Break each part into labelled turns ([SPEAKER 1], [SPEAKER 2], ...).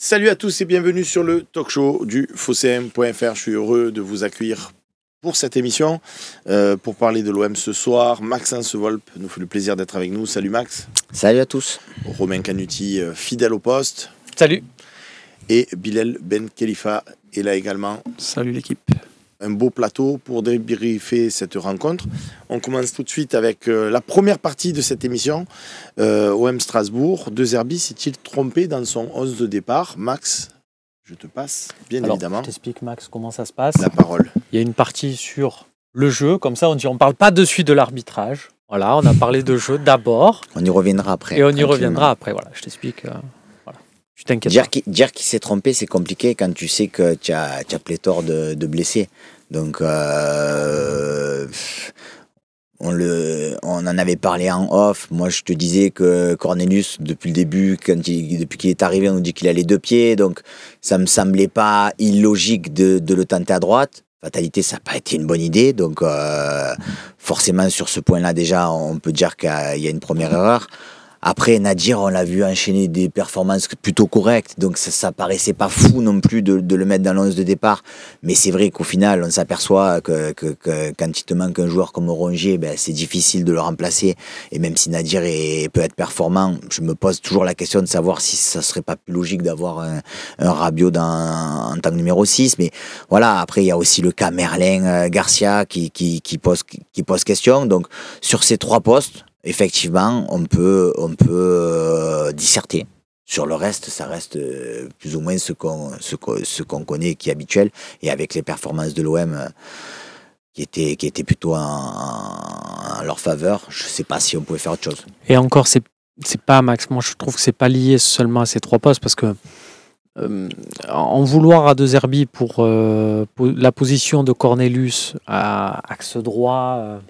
[SPEAKER 1] Salut à tous et bienvenue sur le talk show du Phocéen.fr. Je suis heureux de vous accueillir pour cette émission, pour parler de l'OM ce soir. Maxence Volpe nous fait le plaisir d'être avec nous. Salut Max.
[SPEAKER 2] Salut à tous.
[SPEAKER 1] Romain Canuti, fidèle au poste.
[SPEAKER 3] Salut.
[SPEAKER 1] Et Bilal Ben Khalifa est là également.
[SPEAKER 3] Salut l'équipe.
[SPEAKER 1] Un beau plateau pour débriefer cette rencontre. On commence tout de suite avec la première partie de cette émission. OM Strasbourg, De Zerbi s'est-il trompé dans son 11 de départ? Max, je te passe, bien évidemment.
[SPEAKER 3] Je t'explique, Max, comment ça se passe.
[SPEAKER 1] La parole.
[SPEAKER 3] Il y a une partie sur le jeu, comme ça on ne parle pas de suite de l'arbitrage. Voilà, on a parlé de jeu d'abord.
[SPEAKER 2] On y reviendra après.
[SPEAKER 3] Et on y reviendra après, voilà, je t'explique. Voilà. Tu t'inquiètes pas.
[SPEAKER 2] Dire qu'il s'est trompé, c'est compliqué quand tu sais que tu as pléthore de blessés. Donc, on en avait parlé en off. Moi, je te disais que Cornelius, depuis le début, depuis qu'il est arrivé, on nous dit qu'il a les deux pieds. Donc, ça me semblait pas illogique de le tenter à droite. Fatalité, ça n'a pas été une bonne idée. Donc, forcément, sur ce point-là, déjà, on peut dire qu'il y a une première erreur. Après, Nadir, on l'a vu enchaîner des performances plutôt correctes, donc ça paraissait pas fou non plus de le mettre dans l'11 de départ. Mais c'est vrai qu'au final, on s'aperçoit que quand il te manque un joueur comme Rongier, ben, c'est difficile de le remplacer. Et même si Nadir peut être performant, je me pose toujours la question de savoir si ça serait pas plus logique d'avoir un Rabiot en tant que numéro 6. Mais voilà, après, il y a aussi le cas Merlin Garcia qui pose question. Donc, sur ces trois postes, effectivement, on peut disserter. Sur le reste, ça reste plus ou moins ce qu'on connaît, qui est habituel, et avec les performances de l'OM qui étaient plutôt en leur faveur, je ne sais pas si on pouvait faire autre chose.
[SPEAKER 3] Et encore, c'est pas, Max, moi je trouve que c'est pas lié seulement à ces trois postes, parce que en vouloir à De Zerbi pour la position de Cornelius à axe droit,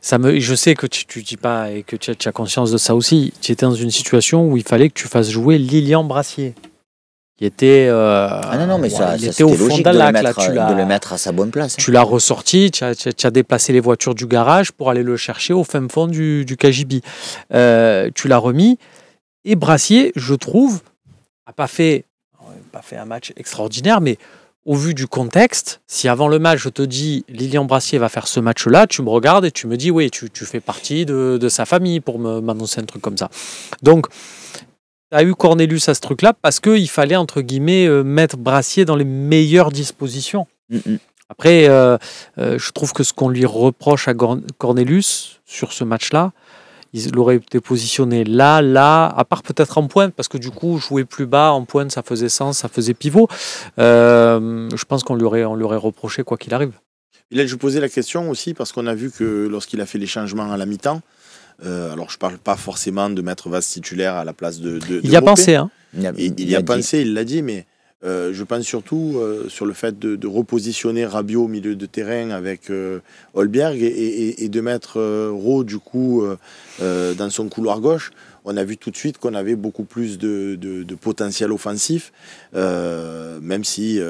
[SPEAKER 3] je sais que tu dis pas et que tu as conscience de ça aussi. Tu étais dans une situation où il fallait que tu fasses jouer Lilian Brassier, qui était
[SPEAKER 2] mais ça
[SPEAKER 3] était au fond de la lac,
[SPEAKER 2] de le mettre à sa bonne place.
[SPEAKER 3] Tu l'as ressorti, tu as déplacé les voitures du garage pour aller le chercher au fin fond du KGB. Tu l'as remis, et Brassier, je trouve, n'a pas fait un match extraordinaire, mais au vu du contexte, si avant le match je te dis Lilian Brassier va faire ce match-là, tu me regardes et tu me dis oui, tu fais partie de sa famille pour m'annoncer un truc comme ça. Donc, tu as eu Cornelius à ce truc-là parce qu'il fallait, entre guillemets, mettre Brassier dans les meilleures dispositions. Après, je trouve que ce qu'on lui reproche à Cornelius sur ce match-là, il aurait été positionné là, à part peut-être en pointe, parce que du coup, jouer plus bas en pointe, ça faisait sens, ça faisait pivot. Je pense qu'on lui aurait reproché quoi qu'il arrive.
[SPEAKER 1] Là, je posais la question aussi parce qu'on a vu que lorsqu'il a fait les changements à la mi-temps, alors je parle pas forcément de mettre Vaz titulaire à la place de
[SPEAKER 3] il y a pensé, hein.
[SPEAKER 1] Il y a pensé, il l'a dit, mais je pense surtout sur le fait de repositionner Rabiot au milieu de terrain avec Højbjerg et de mettre Rowe du coup dans son couloir gauche. On a vu tout de suite qu'on avait beaucoup plus de potentiel offensif, même si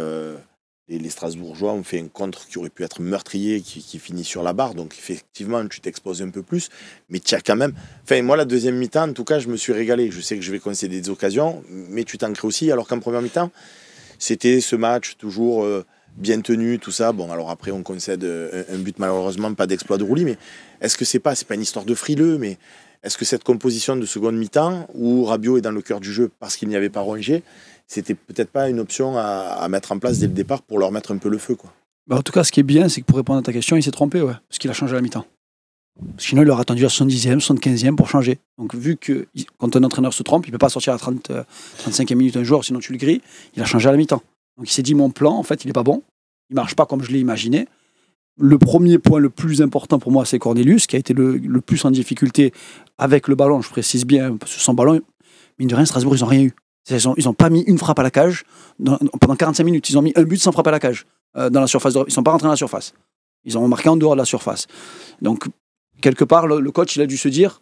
[SPEAKER 1] les Strasbourgeois ont fait un contre qui aurait pu être meurtrier, qui finit sur la barre. Donc effectivement, tu t'exposes un peu plus, mais tu as quand même... Enfin, moi, la deuxième mi-temps, en tout cas, je me suis régalé. Je sais que je vais concéder des occasions, mais tu t'en crées aussi, alors qu'en première mi-temps, c'était ce match toujours bien tenu, tout ça. Bon, alors après, on concède un but, malheureusement, pas d'exploit de Roulis, mais est-ce que c'est pas une histoire de frileux, mais est-ce que cette composition de seconde mi-temps, où Rabiot est dans le cœur du jeu parce qu'il n'y avait pas Rongier, c'était peut-être pas une option à mettre en place dès le départ pour leur mettre un peu le feu, quoi.
[SPEAKER 4] En tout cas, ce qui est bien, c'est que pour répondre à ta question, il s'est trompé, ouais, parce qu'il a changé à la mi-temps. Sinon, il aurait attendu à 70e, 75e pour changer. Donc, vu que quand un entraîneur se trompe, il ne peut pas sortir à 35e minute un joueur, sinon tu le grilles, il a changé à la mi-temps. Donc, il s'est dit, mon plan, en fait, il n'est pas bon. Il ne marche pas comme je l'ai imaginé. Le premier point le plus important pour moi, c'est Cornelius, qui a été le plus en difficulté avec le ballon, je précise bien, parce que sans ballon, mine de rien, Strasbourg, ils n'ont rien eu. Ils n'ont pas mis une frappe à la cage pendant 45 minutes. Ils ont mis un but sans frappe à la cage dans la surface. Ils ne sont pas rentrés dans la surface. Ils ont marqué en dehors de la surface. Donc, quelque part, le coach, il a dû se dire,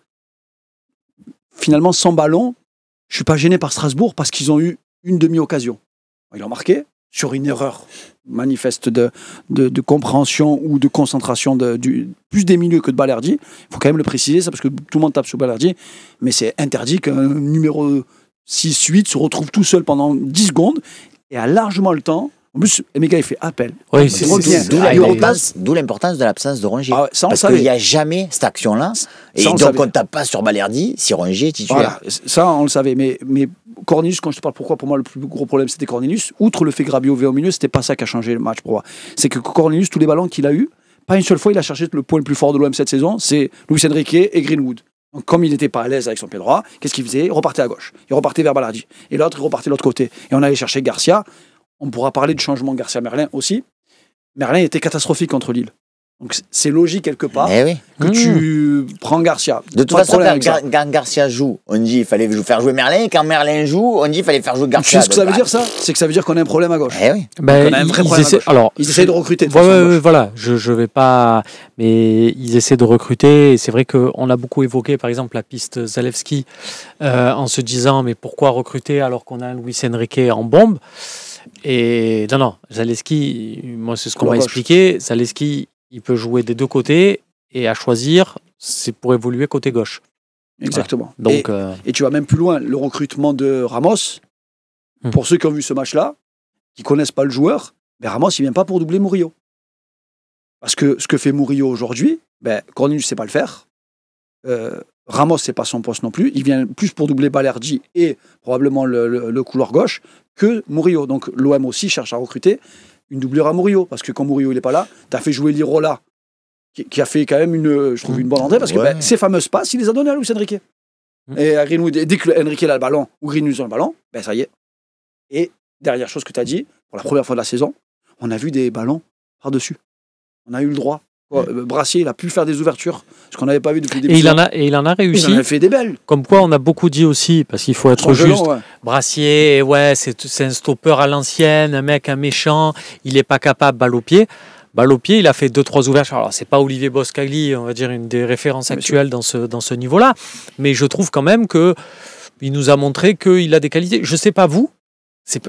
[SPEAKER 4] finalement, sans ballon, je ne suis pas gêné par Strasbourg parce qu'ils ont eu une demi-occasion. Ils ont marqué sur une erreur manifeste de compréhension ou de concentration plus des milieux que de Balerdi. Il faut quand même le préciser, ça, parce que tout le monde tape sur Balerdi, mais c'est interdit qu'un numéro 6-8, se retrouve tout seul pendant 10 secondes et a largement le temps. En plus, Emega, il fait appel.
[SPEAKER 3] Oui,
[SPEAKER 4] Il revient.
[SPEAKER 2] D'où l'importance de l'absence de Rongier.
[SPEAKER 4] Ah ouais, ça, on
[SPEAKER 2] Parce
[SPEAKER 4] savait.
[SPEAKER 2] qu'il n'y a jamais cette action-là. Et
[SPEAKER 4] Ça, on
[SPEAKER 2] donc,
[SPEAKER 4] savait.
[SPEAKER 2] on ne tape pas sur Balerdi si Rongier est titulaire.
[SPEAKER 4] Voilà, ça on le savait. Mais Cornelius, quand je te parle pourquoi, pour moi, le plus gros problème, c'était Cornelius. Outre le fait que Rabiot au milieu, c'était pas ça qui a changé le match pour moi. C'est que Cornelius, tous les ballons qu'il a eu, pas une seule fois, il a cherché le point le plus fort de l'OM cette saison, c'est Luis Enrique et Greenwood. Donc, comme il n'était pas à l'aise avec son pied droit, qu'est-ce qu'il faisait? Il repartait à gauche. Il repartait vers Balerdi. Et l'autre, il repartait de l'autre côté. Et on allait chercher Garcia. On pourra parler de changement Garcia-Merlin aussi. Merlin était catastrophique contre Lille. Donc c'est logique quelque part
[SPEAKER 2] Eh oui.
[SPEAKER 4] que tu prends Garcia.
[SPEAKER 2] De toute
[SPEAKER 4] Pas
[SPEAKER 2] façon,
[SPEAKER 4] problème
[SPEAKER 2] quand,
[SPEAKER 4] avec ça.
[SPEAKER 2] quand Garcia joue, on dit qu'il fallait faire jouer Merlin. Et quand Merlin joue, on dit qu'il fallait faire jouer
[SPEAKER 4] Tu
[SPEAKER 2] Garcia.
[SPEAKER 4] sais ce que ça veut
[SPEAKER 2] Donc,
[SPEAKER 4] dire ça? C'est que ça veut dire qu'on a un problème à gauche.
[SPEAKER 2] Eh oui.
[SPEAKER 3] Ben,
[SPEAKER 4] on a un vrai
[SPEAKER 3] ils
[SPEAKER 4] problème à
[SPEAKER 3] essaient,
[SPEAKER 4] gauche.
[SPEAKER 3] alors,
[SPEAKER 4] Ils essayent de recruter de
[SPEAKER 3] Ouais,
[SPEAKER 4] façon à
[SPEAKER 3] ouais,
[SPEAKER 4] gauche.
[SPEAKER 3] ouais, voilà, je vais pas. Mais ils essaient de recruter. Et c'est vrai qu'on a beaucoup évoqué, par exemple, la piste Zalewski en se disant mais pourquoi recruter alors qu'on a un Luis Enrique en bombe? Et non, Zalewski, moi, c'est ce qu'on m'a
[SPEAKER 4] Couloir gauche.
[SPEAKER 3] expliqué. Zalewski, il peut jouer des deux côtés et à choisir, c'est pour évoluer côté gauche.
[SPEAKER 4] Exactement.
[SPEAKER 3] Donc,
[SPEAKER 4] Et tu vas même plus loin, le recrutement de Ramos, pour ceux qui ont vu ce match-là, qui connaissent pas le joueur, ben Ramos, il vient pas pour doubler Murillo. Parce que ce que fait Murillo aujourd'hui, ben, Cornelius ne sait pas le faire. Ramos, c'est pas son poste non plus. Il vient plus pour doubler Balerdi et probablement le couloir gauche que Murillo. Donc l'OM aussi cherche à recruter une doublure à Murillo. Parce que quand Murillo n'est pas là, tu as fait jouer Lirola, qui a fait quand même je trouve une bonne entrée. Parce que
[SPEAKER 2] Ouais.
[SPEAKER 4] ben, ces fameuses passes, il les a données à Luis Enrique. Et à Greenwood, et dès que Enrique a le ballon, ou Greenwood a le ballon, ben ça y est. Et dernière chose que tu as dit, pour la première fois de la saison, on a vu des ballons par-dessus. On a eu le droit. Brassier, il a pu faire des ouvertures, ce qu'on n'avait pas vu depuis le début.
[SPEAKER 3] et il en a réussi.
[SPEAKER 4] Il en a fait des belles.
[SPEAKER 3] Comme quoi, on a beaucoup dit aussi, parce qu'il faut être
[SPEAKER 4] Son gelon,
[SPEAKER 3] juste.
[SPEAKER 4] ouais.
[SPEAKER 3] Brassier, ouais, c'est un stopper à l'ancienne, un mec, un méchant, il n'est pas capable, balle au pied. Balle au pied, il a fait 2-3 ouvertures. Alors, c'est pas Olivier Boscagli, on va dire, une des références actuelles dans ce niveau-là. Mais je trouve quand même qu'il nous a montré qu'il a des qualités. Je sais pas vous.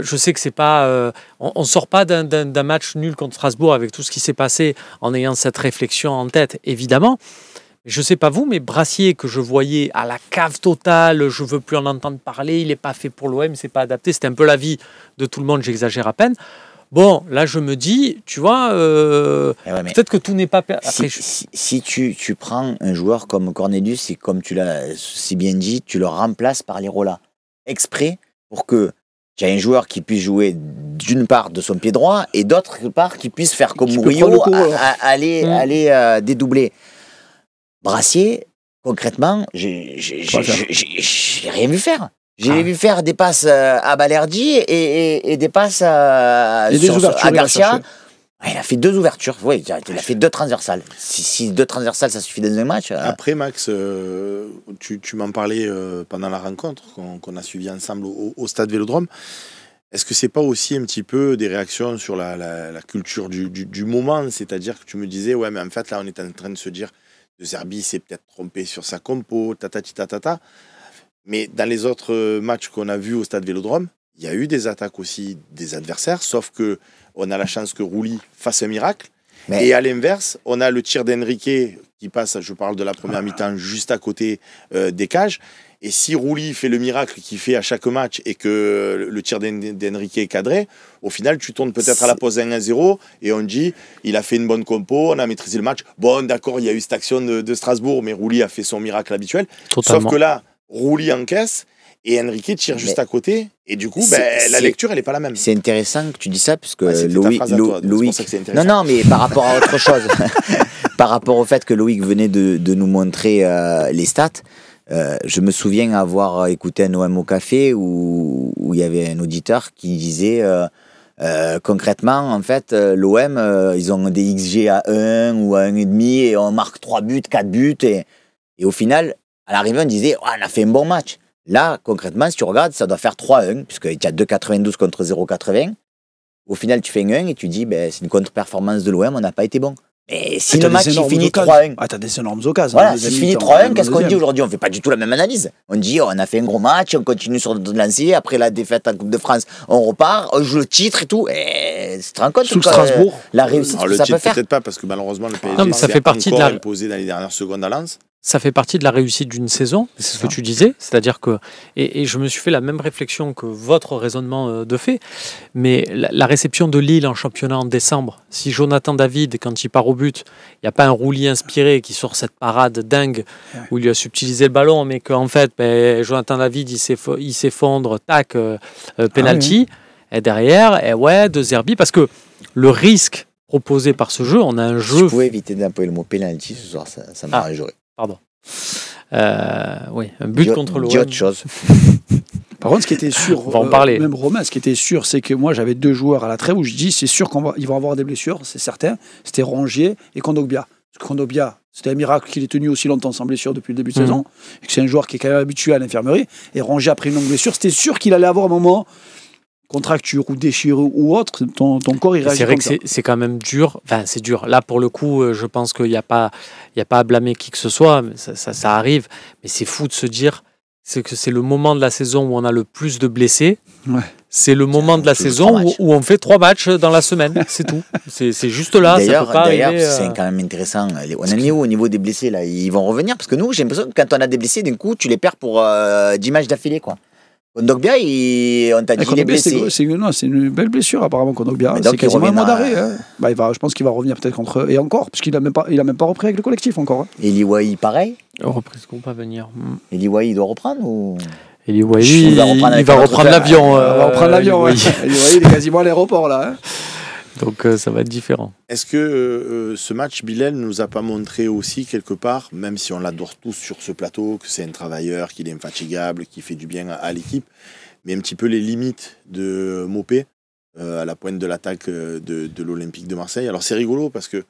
[SPEAKER 3] Je sais que c'est pas. On sort pas d'un match nul contre Strasbourg avec tout ce qui s'est passé en ayant cette réflexion en tête, évidemment. Je sais pas vous, mais Brassier, que je voyais à la cave totale, je veux plus en entendre parler, il n'est pas fait pour l'OM, c'est pas adapté. C'était un peu l'avis de tout le monde, j'exagère à peine. Bon, là, je me dis, tu vois,
[SPEAKER 2] Ouais, mais
[SPEAKER 3] peut-être que tout n'est pas. Après,
[SPEAKER 2] si tu prends un joueur comme Cornelius et comme tu l'as si bien dit, tu le remplaces par Lirola. Exprès pour que tu aies un joueur qui puisse jouer d'une part de son pied droit et d'autre part qui puisse faire comme
[SPEAKER 4] Qui peut
[SPEAKER 2] Murillo,
[SPEAKER 4] prendre le coup,
[SPEAKER 2] aller dédoubler. Brassier, concrètement, j'ai rien vu faire. J'ai vu faire des passes à Balerdi et des passes à Garcia. Il a fait 2 ouvertures, oui, il a fait 2 transversales. Si 2 transversales, ça suffit dans un match.
[SPEAKER 1] Après, Max, tu m'en parlais pendant la rencontre qu'on a suivie ensemble au Stade Vélodrome. Est-ce que c'est pas aussi un petit peu des réactions sur la culture du moment? C'est-à-dire que tu me disais, ouais, mais en fait, là, on est en train de se dire, De Zerbi s'est peut-être trompé sur sa compo, tatata. Mais dans les autres matchs qu'on a vus au Stade Vélodrome, il y a eu des attaques aussi des adversaires, sauf que on a la chance que Rouli fasse un miracle.
[SPEAKER 2] Mais...
[SPEAKER 1] Et à l'inverse, on a le tir d'Enrique qui passe, je parle de la première mi-temps, juste à côté des cages. Et si Rouli fait le miracle qu'il fait à chaque match et que le tir d'Enrique est cadré, au final, tu tournes peut-être à la pause 1-0 et on dit il a fait une bonne compo, on a maîtrisé le match. Bon, d'accord, il y a eu cette action de Strasbourg, mais Rouli a fait son miracle habituel.
[SPEAKER 3] Totalement.
[SPEAKER 1] Sauf que là, Rouli encaisse et Enrique tire juste à côté. Et du coup, la lecture, elle n'est pas la même.
[SPEAKER 2] C'est intéressant que tu dis ça, parce que
[SPEAKER 1] Loïc...
[SPEAKER 2] Non, mais par rapport à autre chose, par rapport au fait que Loïc venait de nous montrer les stats, je me souviens avoir écouté un OM au café où il y avait un auditeur qui disait concrètement, en fait, l'OM, ils ont des XG à 1 ou à 1,5 et on marque 3 buts, 4 buts. Et au final, à l'arrivée, on disait on a fait un bon match. Là, concrètement, si tu regardes, ça doit faire 3-1, puisqu'il y a 2,92 contre 0,80. Au final, tu fais 1 et tu dis c'est une contre-performance de l'OM, on n'a pas été bon. Et si le match il finit 3-1.
[SPEAKER 4] Ah, t'as des énormes occasions.
[SPEAKER 2] Voilà, si finit 3-1, qu'est-ce qu'on dit aujourd'hui? On ne fait pas du tout la même analyse. On dit on a fait un gros match, on continue sur notre lancée, après la défaite en Coupe de France, on repart, on joue le titre et tout. Et tu te rends compte
[SPEAKER 4] sous Strasbourg,
[SPEAKER 2] la réussite que ça peut faire?
[SPEAKER 1] Peut-être pas, parce que malheureusement, le PSG
[SPEAKER 3] non, mais ça fait partie
[SPEAKER 1] encore imposé dans les dernières secondes à Lens.
[SPEAKER 3] ça fait partie de la réussite d'une saison, c'est ce que tu disais, c'est-à-dire que, et je me suis fait la même réflexion que votre raisonnement de fait, mais la réception de Lille en championnat en décembre, si Jonathan David, quand il part au but, il n'y a pas un roulis inspiré qui sort cette parade dingue où il lui a subtilisé le ballon, mais qu'en fait, Jonathan David, il s'effondre, tac, penalty, et derrière, de Zerbi, parce que le risque proposé par ce jeu, on a un jeu...
[SPEAKER 2] Si je pouvais éviter d'employer le mot penalty ce soir, ça m'arrangerait.
[SPEAKER 3] Pardon. Oui, un but contre l'OM.
[SPEAKER 2] Autre chose.
[SPEAKER 4] Par contre, ce qui était sûr,
[SPEAKER 3] on va en parler.
[SPEAKER 4] Même Romain, ce qui était sûr, c'est que moi j'avais 2 joueurs à la trêve où je dis c'est sûr qu'ils vont avoir des blessures, c'est certain. C'était Rongier et Kondogbia. Parce que Kondogbia, c'était un miracle qu'il ait tenu aussi longtemps sans blessure depuis le début de saison. Et que c'est un joueur qui est quand même habitué à l'infirmerie. Et Rongier, après une longue blessure, c'était sûr qu'il allait avoir un moment contracture ou déchirure ou autre, ton corps il réagit.
[SPEAKER 3] C'est vrai que c'est quand même dur. Enfin, c'est dur. Là, pour le coup, je pense qu'il n'y a pas à blâmer qui que ce soit. Ça arrive. Mais c'est fou de se dire que c'est le moment de la saison où on a le plus de blessés.
[SPEAKER 4] Ouais.
[SPEAKER 3] C'est le moment de la saison où on fait 3 matchs dans la semaine. C'est tout. C'est juste là.
[SPEAKER 2] D'ailleurs,
[SPEAKER 3] arriver,
[SPEAKER 2] c'est quand même intéressant. On en est où au niveau des blessés là? Ils vont revenir parce que nous, j'ai l'impression que quand on a des blessés, d'un coup, tu les perds pour 10 matchs d'affilée, quoi. Kondogbia, on t'a dit qu'il est blessé.
[SPEAKER 4] C'est une belle blessure apparemment, Kondogbia. C'est quasiment un mois d'arrêt. Hein. Je pense qu'il va revenir peut-être contre... Et encore, parce qu'il n'a même pas repris avec le collectif encore. Hein.
[SPEAKER 2] Eli Wahi, pareil.
[SPEAKER 3] Reprise qu'on va venir.
[SPEAKER 2] Eli Wahi, il doit reprendre ou...
[SPEAKER 3] Eli Wahi, il va reprendre l'avion.
[SPEAKER 4] Il va reprendre l'avion, Eli Wahi, il est quasiment à l'aéroport là. Hein.
[SPEAKER 3] Donc ça va être différent.
[SPEAKER 1] Est-ce que ce match, Bilal, ne nous a pas montré aussi quelque part, même si on l'adore tous sur ce plateau, que c'est un travailleur, qu'il est infatigable, qui fait du bien à l'équipe, mais un petit peu les limites de Mopé à la pointe de l'attaque de l'Olympique de Marseille. Alors c'est rigolo parce que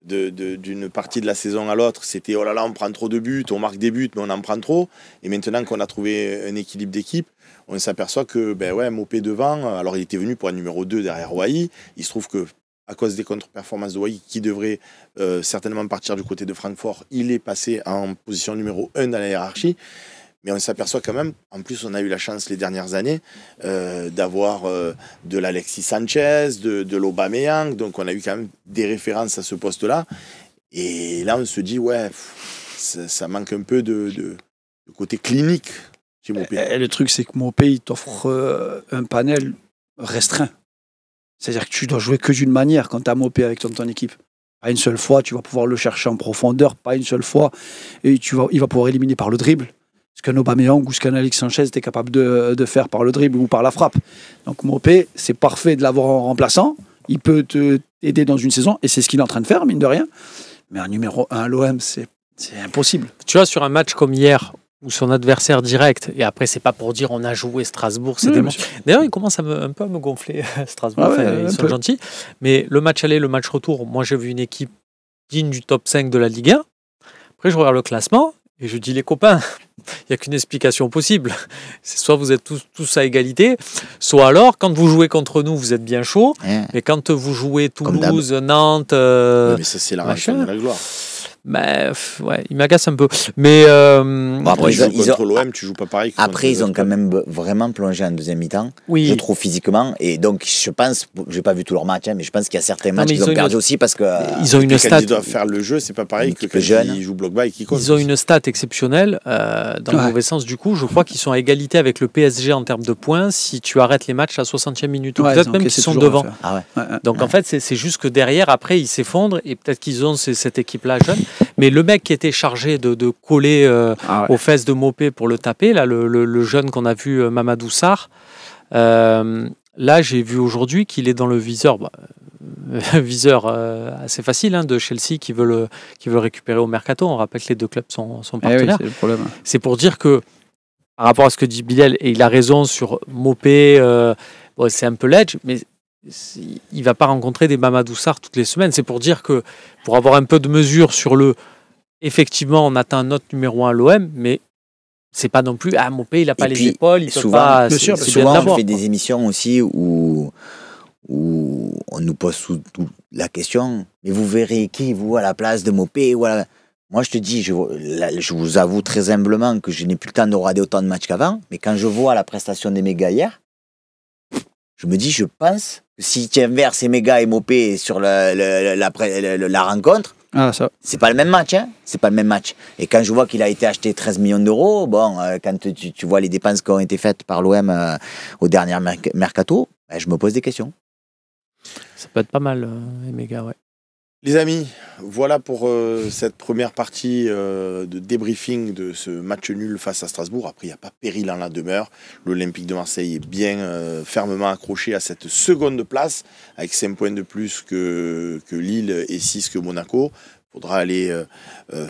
[SPEAKER 1] d'une partie de la saison à l'autre, c'était oh là là, on prend trop de buts, on marque des buts, mais on en prend trop. Et maintenant qu'on a trouvé un équilibre d'équipe, on s'aperçoit que Mopé devant, alors il était venu pour un numéro 2 derrière Wahi. Il se trouve que à cause des contre-performances de Wahi, qui devrait certainement partir du côté de Francfort, il est passé en position numéro 1 dans la hiérarchie. Mais on s'aperçoit quand même, en plus on a eu la chance les dernières années d'avoir de l'Alexis Sanchez, de l'Aubameyang, donc on a eu quand même des références à ce poste-là. Et là on se dit, ça manque un peu de côté clinique chez Mopé.
[SPEAKER 4] Et le truc c'est que Mopé, il t'offre un panel restreint. C'est-à-dire que tu dois jouer que d'une manière quand tu as Mopé avec ton équipe. Pas une seule fois, tu vas pouvoir le chercher en profondeur, pas une seule fois, et il va pouvoir éliminer par le dribble. Ce qu'un Aubameyang ou ce qu'un Alexis Sanchez était capable de faire par le dribble ou par la frappe. Donc Mopé, c'est parfait de l'avoir en remplaçant. Il peut t'aider dans une saison, et c'est ce qu'il est en train de faire, mine de rien. Mais un numéro 1 à l'OM, c'est impossible.
[SPEAKER 3] Tu vois, sur un match comme hier, où son adversaire direct, et après, c'est pas pour dire on a joué Strasbourg, c'est D'ailleurs, il commence un peu à me gonfler, Strasbourg, ils sont gentils. Mais le match aller, le match retour, moi j'ai vu une équipe digne du top 5 de la Ligue 1. Après, je regarde le classement, et je dis les copains, il n'y a qu'une explication possible. C'est soit vous êtes tous à égalité, soit alors, quand vous jouez contre nous, vous êtes bien chaud. Mais quand vous jouez Toulouse, Nantes...
[SPEAKER 1] mais ça, c'est la racine de la gloire.
[SPEAKER 3] Il m'agace un peu. Mais
[SPEAKER 1] après, contre l'OM, tu joues pas pareil.
[SPEAKER 2] Après, ils ont quand même vraiment plongé en deuxième mi-temps.
[SPEAKER 3] Oui.
[SPEAKER 2] Je trouve physiquement. Et donc, je pense, j'ai pas vu tous leurs matchs, mais je pense qu'il y a certains matchs qu'ils ont perdu aussi parce que.
[SPEAKER 3] Ils ont une stat.
[SPEAKER 1] Quand ils doivent faire le jeu, c'est pas pareil que quand ils jouent bloc bas et qu'ils comptent.
[SPEAKER 3] Ils ont une stat exceptionnelle dans le mauvais sens du coup. Je crois qu'ils sont à égalité avec le PSG en termes de points si tu arrêtes les matchs à 60e minute. Ou peut-être même qu'ils sont devant. Donc en fait, c'est juste que derrière, après, ils s'effondrent et peut-être qu'ils ont cette équipe-là jeune. Mais le mec qui était chargé de coller aux fesses de Mopé pour le taper, là, le jeune qu'on a vu, Mamadou Sarr, là, j'ai vu aujourd'hui qu'il est dans le viseur. Viseur assez facile de Chelsea qui veut récupérer au Mercato. On rappelle que les deux clubs sont partenaires.
[SPEAKER 4] Oui, c'est le problème.
[SPEAKER 3] C'est pour dire que, par rapport à ce que dit Bilal, et il a raison sur Mopé, c'est un peu l'edge, mais il ne va pas rencontrer des Mamadou Sarr toutes les semaines. C'est pour dire que, pour avoir un peu de mesure sur effectivement, on atteint notre numéro 1 à l'OM, mais c'est pas non plus Mopé, il n'a pas les épaules, il peut pas.
[SPEAKER 2] Souvent, on fait des émissions aussi où on nous pose la question, mais vous verrez qui, vous, à la place de Mopé, voilà. Moi, je te dis, je vous avoue très humblement que je n'ai plus le temps de regarder autant de matchs qu'avant, mais quand je vois la prestation des mégas hier, je me dis, je pense que si tu inverses Emega et Mopé sur la rencontre,
[SPEAKER 4] Ah, ça.
[SPEAKER 2] C'est pas le même match, hein. C'est pas le même match. Et quand je vois qu'il a été acheté 13 millions d'euros, bon, quand tu vois les dépenses qui ont été faites par l'OM au dernier mercato, ben, je me pose des questions.
[SPEAKER 3] Ça peut être pas mal, Emega, ouais.
[SPEAKER 1] Les amis, voilà pour cette première partie de débriefing de ce match nul face à Strasbourg. Après, il n'y a pas péril en la demeure. L'Olympique de Marseille est bien fermement accroché à cette seconde place, avec 5 points de plus que Lille et 6 que Monaco. Il faudra aller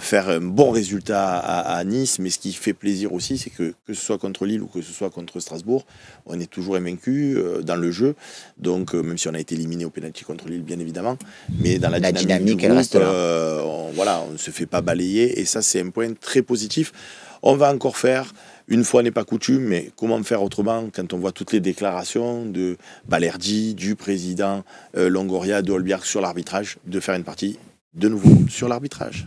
[SPEAKER 1] faire un bon résultat à Nice, mais ce qui fait plaisir aussi, c'est que ce soit contre Lille ou que ce soit contre Strasbourg, on est toujours invaincu dans le jeu. Donc, même si on a été éliminé au pénalty contre Lille, bien évidemment, mais dans la dynamique du
[SPEAKER 2] elle
[SPEAKER 1] groupe,
[SPEAKER 2] reste là.
[SPEAKER 1] on ne se fait pas balayer, et ça, c'est un point très positif. On va encore faire, une fois n'est pas coutume, mais comment faire autrement quand on voit toutes les déclarations de Balerdi, du président Longoria, de Olbiak sur l'arbitrage, de faire une partie de nouveau sur l'arbitrage.